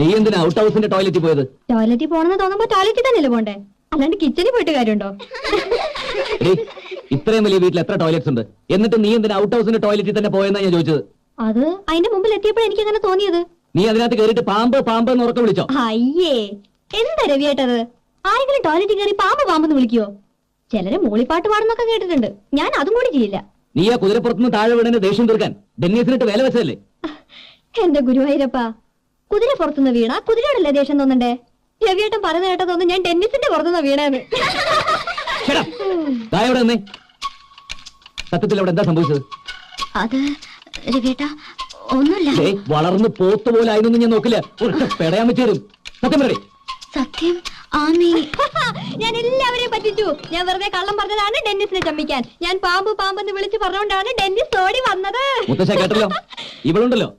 നീ എന്തിനാ ഔട്ട് ഹൗസിന്റെ ടോയ്ലറ്റിൽ പോയത്? ടോയ്ലറ്റിൽ പോണെന്ന് തോന്നുമ്പോ ടോയ്ലറ്റിൽ തന്നെയല്ലേ പോണ്ടേ, അല്ലാണ്ട് കിച്ചണിൽ പോയിട്ട് കാര്യമുണ്ടോ? ഇത്രയും വലിയ വീട്ടിൽ എത്ര ടോയ്ലറ്റ്സ് ഉണ്ട്, എന്നിട്ട് നീ എന്തിനാ ഔട്ട് ഹൗസിന്റെ ടോയ്ലറ്റിൽ തന്നെ പോയെന്നാ ഞാൻ ചോദിച്ചത്. അത് അതിന്റെ മുമ്പിൽ എത്തിയപ്പോൾ എനിക്ക് അങ്ങനെ തോന്നിയത്. നീ അതിനകത്ത് കയറിയിട്ട് പാമ്പ് പാമ്പ് എന്ന് ഉറക്കം വിളിച്ചോ? അയ്യേ, എന്താ രവിയേട്ടത്? ആരെങ്കിലും ടോയ്ലറ്റിൽ കയറി പാമ്പ് പാമ്പെന്ന് വിളിക്കുവോ? ചിലര് മൂളിപ്പാട്ട് പാടുന്നൊക്കെ കേട്ടിട്ടുണ്ട്, ഞാൻ അതും കൂടി ചെയ്യില്ല. നീ ആ കുതിരപ്പുറത്തുനിന്ന് താഴെ വീടിന് ദേഷ്യം തീർക്കാൻ ഡെന്നീസിനിട്ട് വേല വെച്ചതല്ലേ? എന്റെ ഗുരുവായൂരപ്പ, കുതിര പുറത്തുനിന്ന് വീണ കുതിരയോടല്ലേ ദേഷ്യം തോന്നണ്ടേ? രവിയേട്ടൻ പറയുന്ന കേട്ട തോന്നുന്നു ഞാൻ ഡെന്നിസിന്റെ പുറത്തുനിന്ന് വീണേന്ന്. സത്യത്തിൽ അവിടെ എന്താ സംഭവിച്ചത്? അത് രവിയേട്ട ഒന്നുമില്ല. വളർന്ന് പോത്തുപോലെ ആയിരുന്നു ഞാൻ നോക്കില്ല, പെടയാൻ വെച്ചേരും. സത്യം പറയേ. സത്യം ഞാൻ എല്ലാവരെയും പറ്റിച്ചു. ഞാൻ വെറുതെ കള്ളം പറഞ്ഞതാണ് ഡെന്നിസിനെ ചമ്മിക്കാൻ. ഞാൻ പാമ്പ് പാമ്പെന്ന് വിളിച്ച് പറഞ്ഞുകൊണ്ടാണ് ഡെന്നിസ് ഓടി വന്നത്. മുത്തശ്ശ കേട്ടല്ലോ, ഇവളുണ്ടല്ലോ